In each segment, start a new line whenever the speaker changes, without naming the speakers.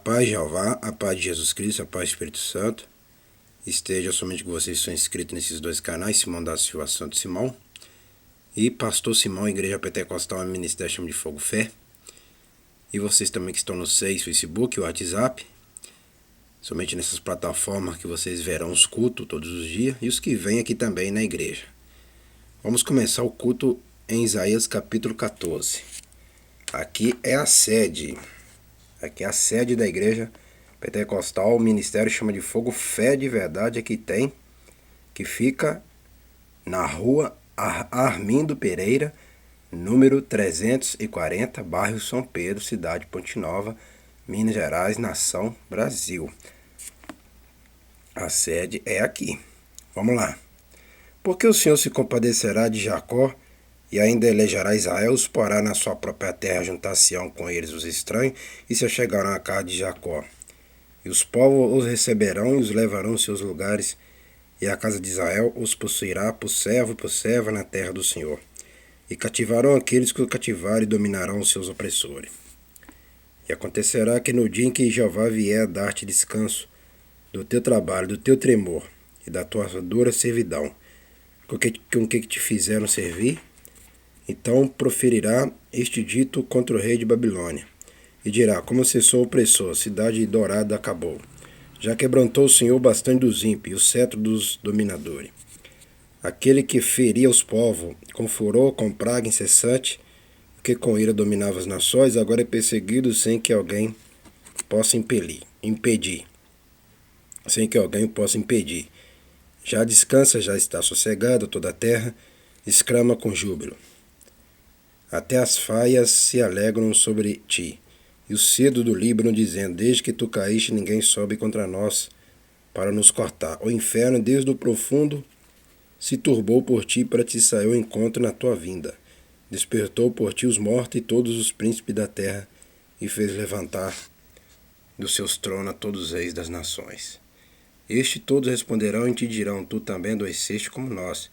paz de Jeová, a paz de Jesus Cristo, a paz do Espírito Santo esteja somente com vocês que são inscritos nesses dois canais, Simão da Silva Santo Simão e Pastor Simão, Igreja Pentecostal Ministério Chama de Fogo Fé. E vocês também que estão no Facebook e WhatsApp, somente nessas plataformas que vocês verão os cultos todos os dias e os que vêm aqui também na igreja. Vamos começar o culto em Isaías capítulo 14. Aqui é a sede da igreja pentecostal, o Ministério Chama de Fogo Fé de Verdade, aqui tem, que fica na rua Armindo Pereira, número 340, bairro São Pedro, cidade de Ponte Nova, Minas Gerais, nação Brasil. A sede é aqui. Vamos lá. Porque o Senhor se compadecerá de Jacó e ainda elegerá Israel, os porá na sua própria terra, juntar-se-ão com eles os estranhos, e se achegarão à casa de Jacó. E os povos os receberão e os levarão aos seus lugares, e a casa de Israel os possuirá por servo e por serva na terra do Senhor. E cativarão aqueles que o cativarem e dominarão os seus opressores. E acontecerá que no dia em que Jeová vier a dar-te descanso do teu trabalho, do teu tremor e da tua dura servidão, com que te fizeram servir, então proferirá este dito contra o rei de Babilônia, e dirá: como cessou o opressor, a cidade dourada acabou. Já quebrantou o Senhor bastante dos ímpios, e o cetro dos dominadores. Aquele que feria os povos, com furor, com praga incessante, que com ira dominava as nações, agora é perseguido sem que alguém possa impedir. Sem que alguém possa impedir. Já descansa, já está sossegado toda a terra, exclama com júbilo. Até as faias se alegram sobre ti, e o cedo do Líbano, dizendo: desde que tu caíste, ninguém sobe contra nós para nos cortar. O inferno, desde o profundo, se turbou por ti para te sair ao encontro na tua vinda. Despertou por ti os mortos e todos os príncipes da terra, e fez levantar dos seus tronos a todos os reis das nações. Estes todos responderão e te dirão: tu também adoeceste como nós,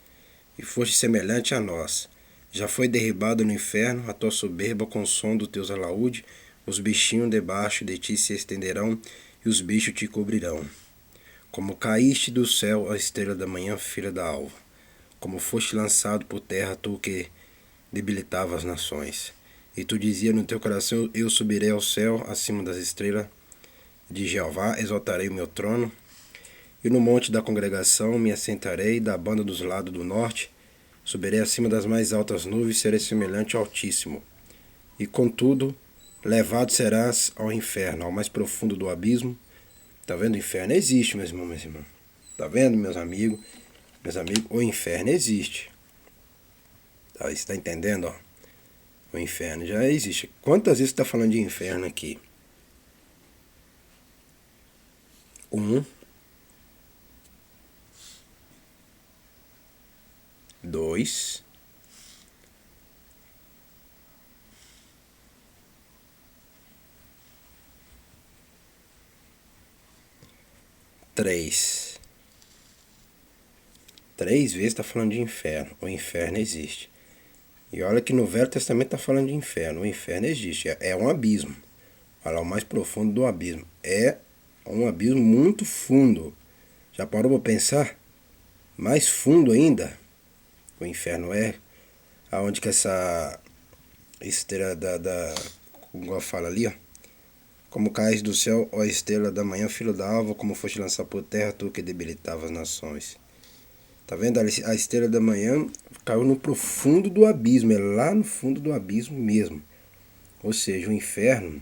e foste semelhante a nós. Já foi derribado no inferno a tua soberba com o som dos teus alaúdes, os bichinhos debaixo de ti se estenderão, e os bichos te cobrirão. Como caíste do céu, a estrela da manhã, filha da alva. Como foste lançado por terra, tu que debilitava as nações. E tu dizia no teu coração: eu subirei ao céu, acima das estrelas de Jeová, exaltarei o meu trono. E no monte da congregação me assentarei, da banda dos lados do norte, subirei acima das mais altas nuvens, serei semelhante ao Altíssimo. E contudo, levado serás ao inferno, ao mais profundo do abismo. Tá vendo? O inferno existe, meus irmãos, meus irmãos. Tá vendo, meus amigos? Meus amigos, o inferno existe. Tá, você está entendendo? Ó? O inferno já existe. Quantas vezes você está falando de inferno aqui? 1, 2, 3. 3 vezes está falando de inferno. O inferno existe. E olha que no Velho Testamento está falando de inferno. O inferno existe. É um abismo. Olha lá, o mais profundo do abismo. É um abismo muito fundo. Já parou para pensar? Mais fundo ainda? O inferno é aonde que essa estrela como eu falo ali, ó. Como cais do céu, ó estrela da manhã, filho da alva, como foste lançar por terra, tu que debilitava as nações. Tá vendo? A estrela da manhã caiu no profundo do abismo, é lá no fundo do abismo mesmo. Ou seja, o inferno,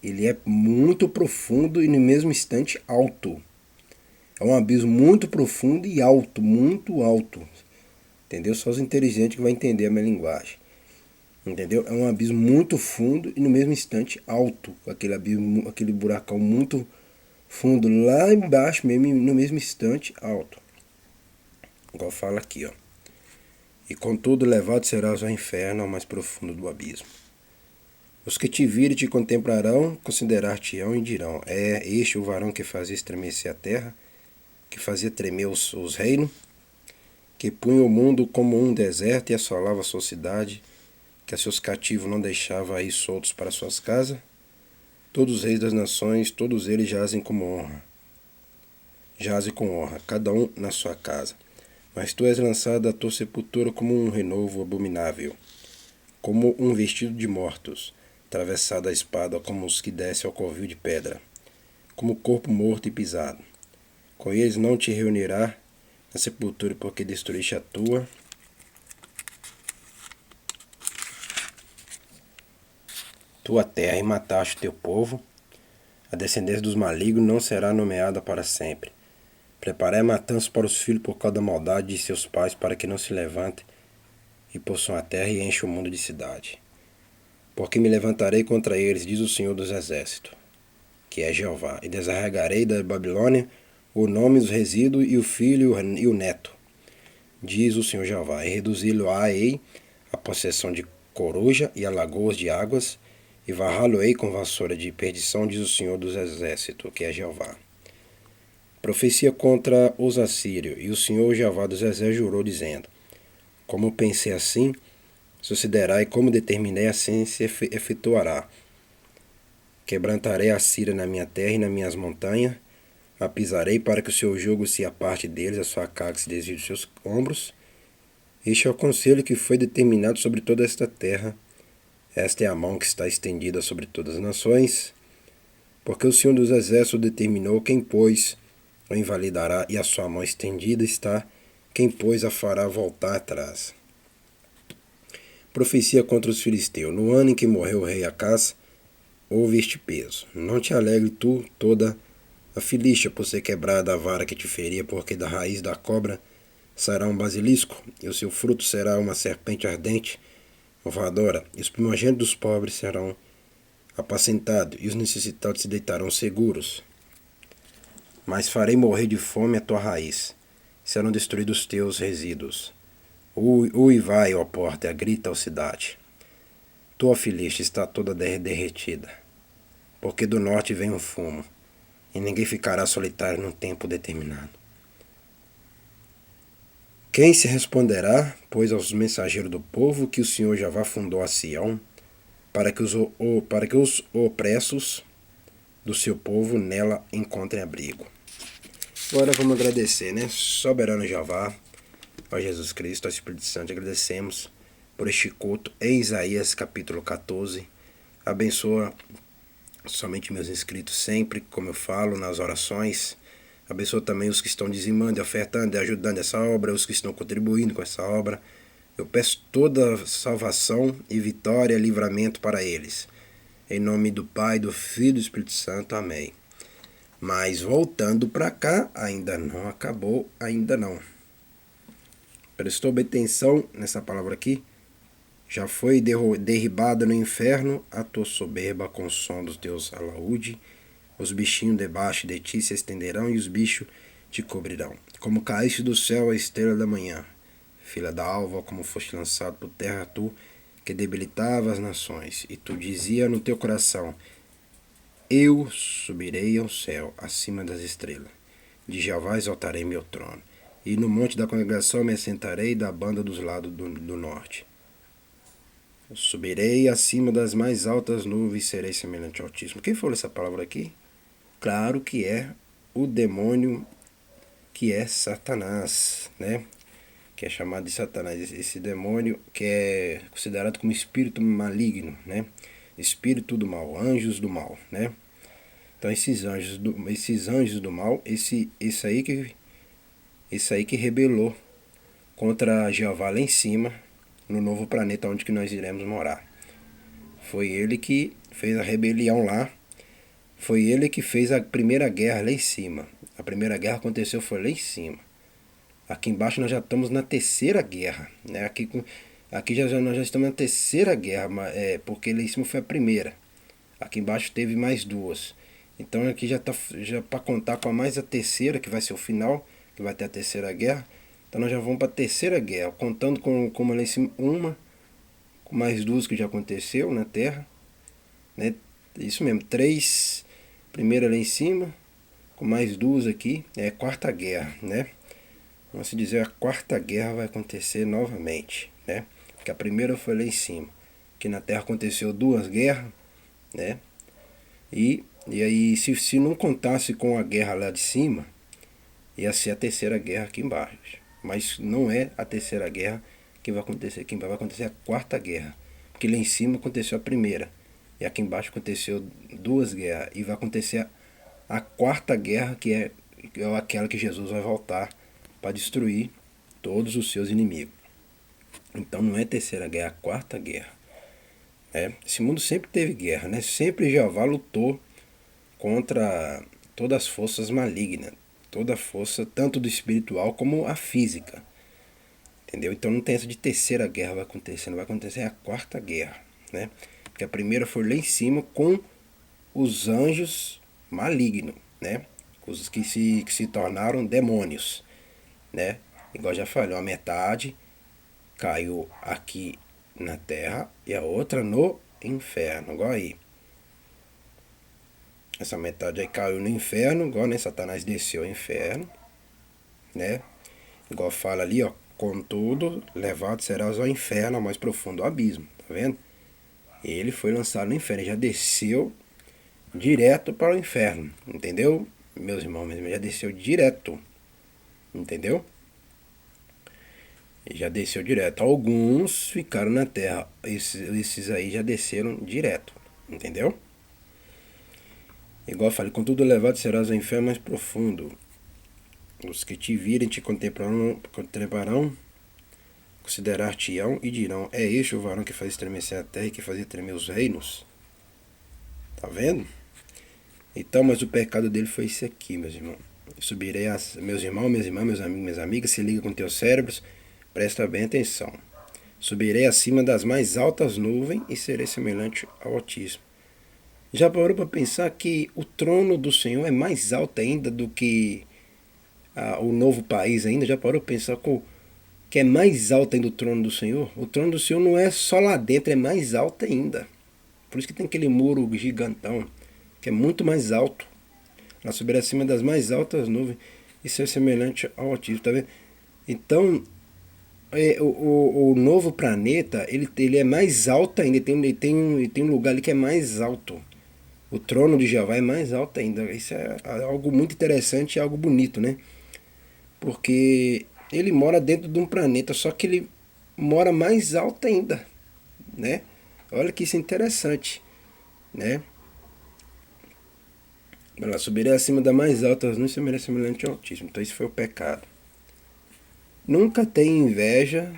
ele é muito profundo e no mesmo instante alto. É um abismo muito profundo e alto, muito alto. Entendeu? Só os inteligentes que vão entender a minha linguagem. Entendeu? É um abismo muito fundo e no mesmo instante alto. Aquele abismo, aquele buracão muito fundo lá embaixo mesmo, no mesmo instante alto. Igual fala aqui, ó. E contudo levado serás ao inferno, ao mais profundo do abismo. Os que te virem te contemplarão, considerar-te-ão e dirão: é este o varão que fazia estremecer a terra, que fazia tremer os reinos, que punha o mundo como um deserto e assolava a sua cidade, que a seus cativos não deixava ir soltos para suas casas. Todos os reis das nações, todos eles jazem com honra, cada um na sua casa. Mas tu és lançado à tua sepultura como um renovo abominável, como um vestido de mortos, atravessado a espada como os que descem ao covil de pedra, como corpo morto e pisado. Com eles não te reunirá na sepultura, porque destruíste a tua terra e mataste o teu povo. A descendência dos malignos não será nomeada para sempre. Preparai a matança para os filhos por causa da maldade de seus pais, para que não se levantem e possuam a terra e enchem o mundo de cidade. Porque me levantarei contra eles, diz o Senhor dos Exércitos, que é Jeová, e desarregarei da Babilônia o nome dos resíduos e o filho e o neto, diz o Senhor Jeová, e reduzi-lo-ei a possessão de coruja e a lagoas de águas, e varrá-lo-ei com vassoura de perdição, diz o Senhor dos Exércitos, que é Jeová. Profecia contra os assírios, e o Senhor Jeová dos Exércitos jurou, dizendo: Como pensei assim, sucederá, e como determinei assim se efetuará. Quebrantarei a Síria na minha terra e nas minhas montanhas, a pisarei para que o seu jugo se aparte deles, a sua carga se desvie dos seus ombros. Este é o conselho que foi determinado sobre toda esta terra. Esta é a mão que está estendida sobre todas as nações, porque o Senhor dos Exércitos determinou, quem, pois, o invalidará, e a sua mão estendida está, quem, pois, a fará voltar atrás. Profecia contra os filisteus. No ano em que morreu o rei Acás, houve este peso. Não te alegre tu, toda a Filístia, por ser quebrada a vara que te feria, porque da raiz da cobra sairá um basilisco, e o seu fruto será uma serpente ardente, malvadora, e os primogênitos dos pobres serão apacentados, e os necessitados se deitarão seguros. Mas farei morrer de fome a tua raiz, serão destruídos os teus resíduos. Ui, vai, ó porta, grita, ó cidade. Tua Filístia está toda derretida, porque do norte vem um fumo, e ninguém ficará solitário num tempo determinado. Quem se responderá, pois, aos mensageiros do povo que o Senhor Jeová fundou a Sião, para que os opressos do seu povo nela encontrem abrigo? Agora vamos agradecer, né? Soberano Jeová, ó Jesus Cristo, ó Espírito Santo, agradecemos por este culto em Isaías capítulo 14. Abençoa somente meus inscritos sempre, como eu falo, nas orações. Abençoa também os que estão dizimando, ofertando e ajudando essa obra, os que estão contribuindo com essa obra. Eu peço toda salvação e vitória, livramento para eles. Em nome do Pai, do Filho e do Espírito Santo. Amém. Mas voltando para cá, ainda não acabou, ainda não. Prestou bem atenção nessa palavra aqui? Já foi derribada no inferno a tua soberba com o som dos teus alaúde. Os bichinhos debaixo de ti se estenderão e os bichos te cobrirão. Como caíste do céu a estrela da manhã, filha da alva, como foste lançado por terra tu, que debilitava as nações. E tu dizia no teu coração: Eu subirei ao céu, acima das estrelas. De Jeová exaltarei meu trono. E no monte da congregação me assentarei da banda dos lados do norte. Eu subirei acima das mais altas nuvens e serei semelhante ao Altíssimo. Quem falou essa palavra aqui? Claro que é o demônio, que é Satanás, né? Que é chamado de Satanás. Esse demônio que é considerado como espírito maligno, né? Espírito do mal, anjos do mal, né? Então esses anjos do mal, esse aí que rebelou contra Jeová lá em cima, no novo planeta onde que nós iremos morar. Foi ele que fez a rebelião lá. Foi ele que fez a primeira guerra lá em cima. A primeira guerra aconteceu foi lá em cima. Aqui embaixo nós já estamos na terceira guerra, né? Aqui nós já estamos na terceira guerra, porque lá em cima foi a primeira. Aqui embaixo teve mais duas. Então aqui já para contar com a mais a terceira, que vai ser o final, que vai ter a terceira guerra. Então nós já vamos para a terceira guerra, contando com lá em cima uma, com mais duas que já aconteceu na Terra, né? Isso mesmo, três, primeira lá em cima, com mais duas aqui, é a quarta guerra, né? Vamos dizer, a quarta guerra vai acontecer novamente, né? Porque a primeira foi lá em cima, que na Terra aconteceu duas guerras, né? E aí, se não contasse com a guerra lá de cima, ia ser a terceira guerra aqui embaixo. Mas não é a terceira guerra que vai acontecer aqui embaixo, vai acontecer a quarta guerra. Porque lá em cima aconteceu a primeira. E aqui embaixo aconteceu duas guerras. E vai acontecer a quarta guerra, que é aquela que Jesus vai voltar para destruir todos os seus inimigos. Então não é a terceira guerra, é a quarta guerra. Esse mundo sempre teve guerra, né? Sempre Jeová lutou contra todas as forças malignas, toda a força, tanto do espiritual como a física. Entendeu? Então não tem essa de terceira guerra vai acontecer, não vai acontecer a quarta guerra, né? Porque a primeira foi lá em cima com os anjos malignos, né? Os que se tornaram demônios, né? Igual já falei, a metade caiu aqui na terra e a outra no inferno, igual aí. Essa metade aí caiu no inferno, igual, né? Satanás desceu ao inferno, né? Igual fala ali, ó. Contudo, levado serás ao inferno, ao mais profundo abismo, tá vendo? Ele foi lançado no inferno, ele já desceu direto para o inferno, entendeu? Meus irmãos, ele já desceu direto, entendeu? Ele já desceu direto. Alguns ficaram na terra, esses aí já desceram direto, entendeu? Igual eu falei, contudo levado serás ao inferno mais profundo. Os que te virem te contemplarão, considerar-te-ão e dirão: é este o varão que faz estremecer a terra e que fazia tremer os reinos? Tá vendo? Então, mas o pecado dele foi esse aqui, meus irmãos. Subirei a meus irmãos, minhas irmãs, meus amigos, minhas amigas, se liga com teus cérebros, presta bem atenção. Subirei acima das mais altas nuvens e serei semelhante ao Altíssimo. Já parou para pensar que o trono do Senhor é mais alto ainda do que o novo país ainda? Já parou para pensar que é mais alto ainda o trono do Senhor? O trono do Senhor não é só lá dentro, é mais alto ainda. Por isso que tem aquele muro gigantão, que é muito mais alto. Ela subirá acima das mais altas nuvens e ser semelhante ao Altíssimo, tá vendo? Então, o novo planeta, ele é mais alto ainda, ele tem um lugar ali que é mais alto. O trono de Jeová é mais alto ainda. Isso é algo muito interessante e algo bonito, né? Porque ele mora dentro de um planeta, só que ele mora mais alto ainda, né? Olha que isso é interessante, né? Ela subirá acima da mais alta, não se merece semelhante ao Altíssimo. Então isso foi o pecado. Nunca tenha inveja,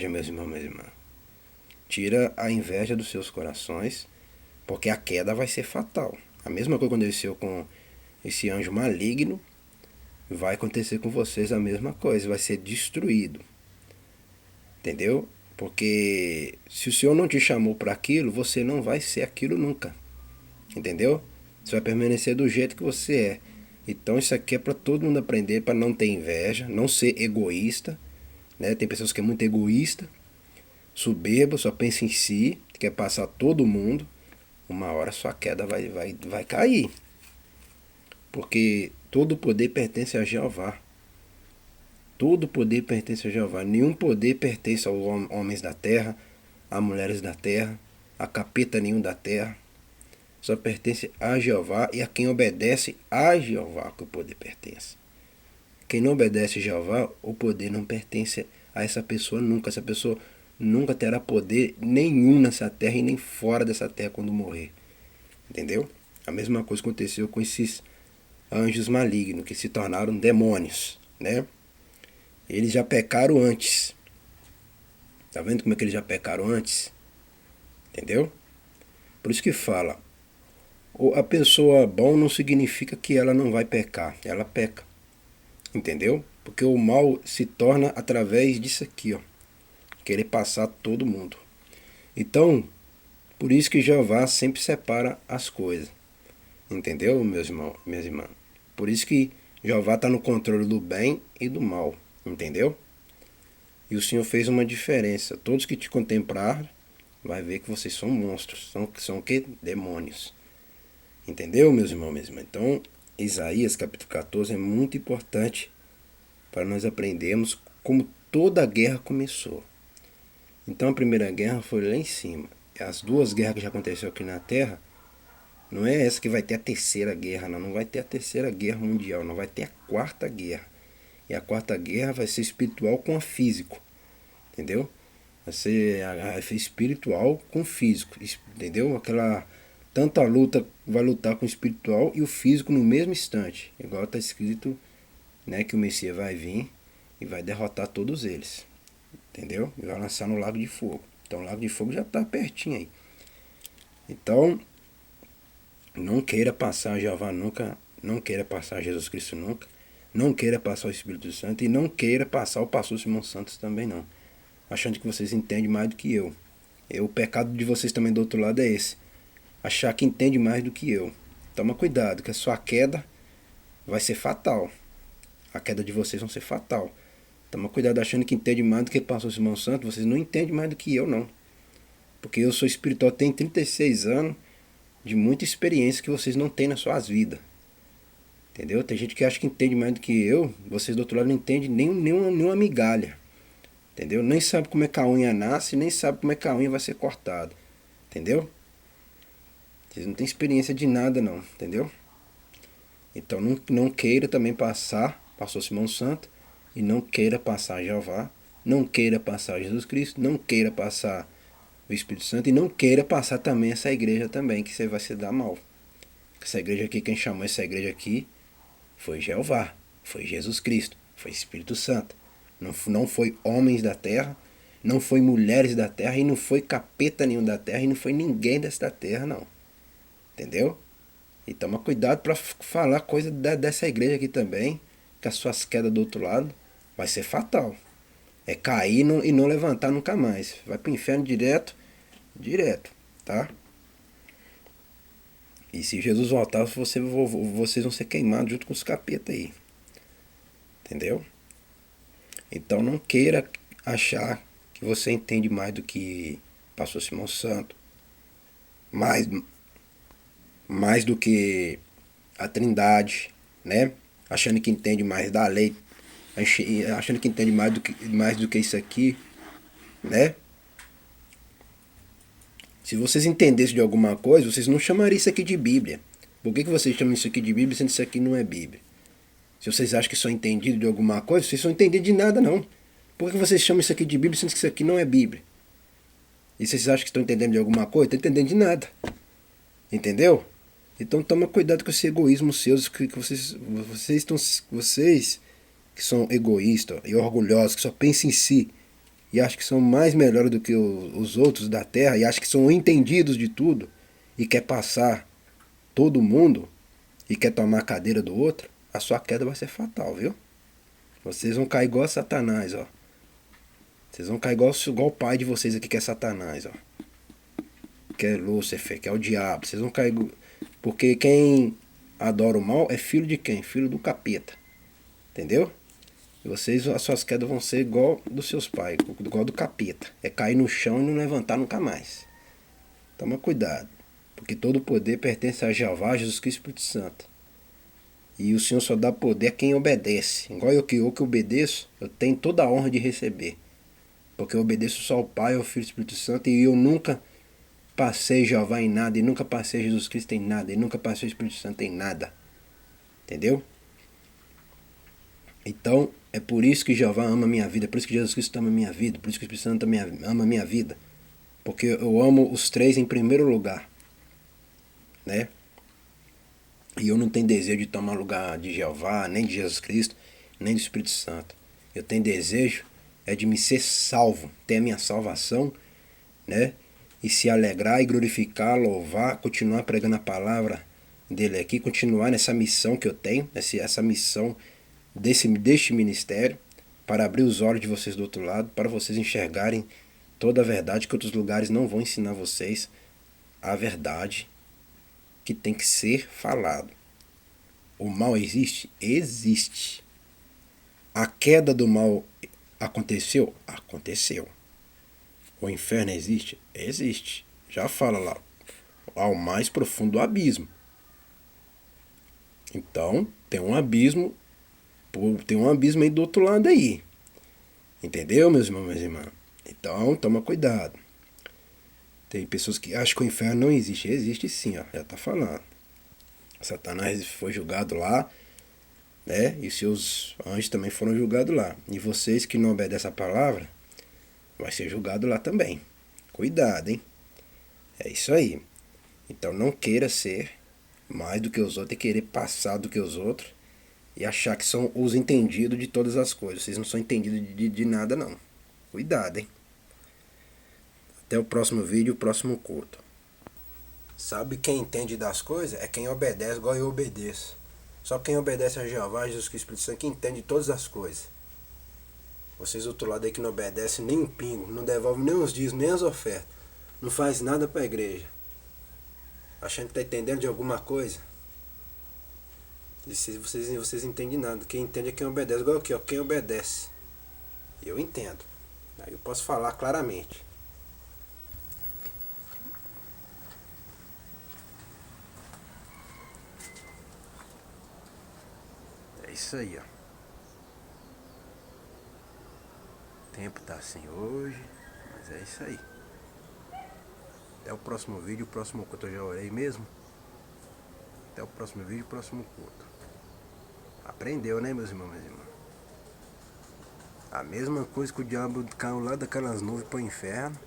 meus irmãos, minhas irmãs. Tira a inveja dos seus corações, porque a queda vai ser fatal. A mesma coisa que aconteceu com esse anjo maligno, vai acontecer com vocês a mesma coisa, vai ser destruído. Entendeu? Porque se o Senhor não te chamou para aquilo, você não vai ser aquilo nunca. Entendeu? Você vai permanecer do jeito que você é. Então isso aqui é para todo mundo aprender, para não ter inveja, não ser egoísta, né? Tem pessoas que é muito egoísta, soberba, só pensa em si, quer passar todo mundo. Uma hora sua queda vai cair. Porque todo o poder pertence a Jeová. Todo o poder pertence a Jeová. Nenhum poder pertence aos homens da terra, a mulheres da terra, a capeta nenhum da terra. Só pertence a Jeová e a quem obedece a Jeová que o poder pertence. Quem não obedece a Jeová, o poder não pertence a essa pessoa nunca. Essa pessoa nunca terá poder nenhum nessa terra e nem fora dessa terra quando morrer. Entendeu? A mesma coisa aconteceu com esses anjos malignos que se tornaram demônios, né? Eles já pecaram antes. Tá vendo como é que eles já pecaram antes? Entendeu? Por isso que fala, a pessoa bom não significa que ela não vai pecar, ela peca. Entendeu? Porque o mal se torna através disso aqui, ó. Querer passar todo mundo. Então, por isso que Jeová sempre separa as coisas. Entendeu, meus irmãos, minhas irmãs? Por isso que Jeová está no controle do bem e do mal. Entendeu? E o Senhor fez uma diferença. Todos que te contemplar vai ver que vocês são monstros. São o quê? Demônios. Entendeu, meus irmãos, minhas irmãs? Então, Isaías capítulo 14 é muito importante para nós aprendermos como toda a guerra começou. Então a primeira guerra foi lá em cima. As duas guerras que já aconteceu aqui na terra Não é essa que vai ter a terceira guerra, não. Não vai ter a terceira guerra mundial, não vai ter a quarta guerra. E a quarta guerra vai ser espiritual com a físico, entendeu? Vai ser espiritual com físico, entendeu? Aquela tanta luta vai lutar com o espiritual e o físico no mesmo instante. Igual está escrito, né, que o Messias vai vir e vai derrotar todos eles, entendeu? E vai lançar no Lago de Fogo. Então o Lago de Fogo já está pertinho aí. Então, não queira passar Jeová nunca, não queira passar Jesus Cristo nunca, não queira passar o Espírito Santo e não queira passar o pastor Simão Santos também não. Achando que vocês entendem mais do que eu. O pecado de vocês também do outro lado é esse. Achar que entende mais do que eu. Toma cuidado, que a sua queda vai ser fatal. A queda de vocês vai ser fatal. Toma cuidado achando que entende mais do que o pastor Simão Santos. Vocês não entendem mais do que eu, não. Porque eu sou espiritual, tenho 36 anos de muita experiência que vocês não têm nas suas vidas. Entendeu? Tem gente que acha que entende mais do que eu. Vocês do outro lado não entendem nenhuma migalha. Entendeu? Nem sabe como é que a unha nasce, nem sabe como é que a unha vai ser cortada. Entendeu? Vocês não têm experiência de nada não, entendeu? Então não queira também passar pastor Simão Santo e não queira passar Jeová, não queira passar Jesus Cristo, não queira passar o Espírito Santo e não queira passar também essa igreja também, que você vai se dar mal. Essa igreja aqui, quem chamou essa igreja aqui foi Jeová, foi Jesus Cristo, foi Espírito Santo. Não foi homens da terra, não foi mulheres da terra e não foi capeta nenhum da terra e não foi ninguém dessa terra não. Entendeu? E toma cuidado para falar coisa dessa igreja aqui também, que as suas quedas do outro lado vai ser fatal. É cair e não levantar nunca mais. Vai pro inferno direto, tá? E se Jesus voltar, vocês vão ser queimados junto com os capetas aí. Entendeu? Então não queira achar que você entende mais do que pastor Simão Santo, mais do que a Trindade, né? Achando que entende mais da lei, achando que entende mais do que isso aqui, né? Se vocês entendessem de alguma coisa, vocês não chamariam isso aqui de Bíblia. Por que vocês chamam isso aqui de Bíblia, sendo isso aqui não é Bíblia? Se vocês acham que são entendidos de alguma coisa, vocês não entendidos de nada, não. Por que vocês chamam isso aqui de Bíblia, sendo que isso aqui não é Bíblia? E vocês acham que estão entendendo de alguma coisa? Estão entendendo de nada. Entendeu? Então toma cuidado com esse egoísmo seus, que vocês que são egoístas e orgulhosos, que só pensam em si, e acham que são mais melhores do que os outros da terra, e acham que são entendidos de tudo, e quer passar todo mundo, e quer tomar a cadeira do outro, a sua queda vai ser fatal, viu? Vocês vão cair igual a Satanás, ó. Vocês vão cair igual o pai de vocês aqui, que é Satanás, ó. Que é Lúcifer, que é o diabo. Vocês vão cair... Porque quem adora o mal é filho de quem? Filho do capeta. Entendeu? E vocês, as suas quedas vão ser igual dos seus pais, igual do capeta. É cair no chão e não levantar nunca mais. Toma cuidado. Porque todo o poder pertence a Jeová, Jesus Cristo e Espírito Santo. E o Senhor só dá poder a quem obedece. Igual eu que obedeço, eu tenho toda a honra de receber. Porque eu obedeço só ao Pai, ao Filho e ao Espírito Santo. E eu nunca passei Jeová em nada. E nunca passei Jesus Cristo em nada. E nunca passei o Espírito Santo em nada. Entendeu? Então, é por isso que Jeová ama a minha vida. É por isso que Jesus Cristo ama a minha vida. Por isso que o Espírito Santo ama a minha vida. Porque eu amo os três em primeiro lugar. Né? E eu não tenho desejo de tomar lugar de Jeová, nem de Jesus Cristo, nem do Espírito Santo. Eu tenho desejo de me ser salvo, ter a minha salvação, né? E se alegrar e glorificar, louvar, continuar pregando a palavra dele aqui, continuar nessa missão que eu tenho, essa missão deste ministério, para abrir os olhos de vocês do outro lado, para vocês enxergarem toda a verdade, que outros lugares não vão ensinar vocês a verdade que tem que ser falado. O mal existe? Existe. A queda do mal aconteceu? Aconteceu. O inferno existe? Existe. Já fala lá, ao mais profundo abismo. Então, tem um abismo aí do outro lado aí. Entendeu, meus irmãos e minhas irmãs? Então, toma cuidado. Tem pessoas que acham que o inferno não existe. Existe sim, ó. Já tá falando. Satanás foi julgado lá, né? E seus anjos também foram julgados lá. E vocês que não obedecem a palavra, vai ser julgado lá também. Cuidado, hein? É isso aí. Então não queira ser mais do que os outros e querer passar do que os outros e achar que são os entendidos de todas as coisas. Vocês não são entendidos de nada, não. Cuidado, hein? Até o próximo vídeo, o próximo culto. Sabe quem entende das coisas? É quem obedece igual eu obedeço. Só quem obedece a Jeová, Jesus Cristo, Espírito Santo, que entende todas as coisas. Vocês do outro lado aí que não obedecem nem um pingo, não devolvem nem os dias, nem as ofertas. Não faz nada para a igreja. Achando que tá entendendo de alguma coisa. E vocês entendem nada. Quem entende é quem obedece. Igual aqui, ó, quem obedece. Eu entendo. Aí eu posso falar claramente. É isso aí, ó. O tempo tá assim hoje, mas é isso aí. Até o próximo vídeo, o próximo culto eu já orei mesmo. Até o próximo vídeo, o próximo culto. Aprendeu, né, meus irmãos e minhas irmãs? A mesma coisa que o diabo caiu lá daquelas nuvens para o inferno.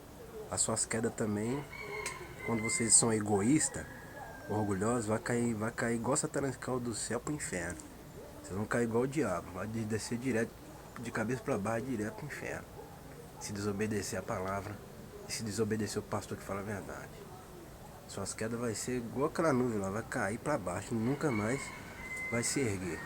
As suas quedas também. Quando vocês são egoístas, orgulhosos, vai cair igual Satanás caiu do céu para o inferno. Vocês vão cair igual o diabo. Vai descer direto, de cabeça para baixo, direto para o inferno. Se desobedecer a palavra. E se desobedecer o pastor que fala a verdade. Suas quedas vai ser igual aquela nuvem lá. Vai cair para baixo. Nunca mais vai se erguer.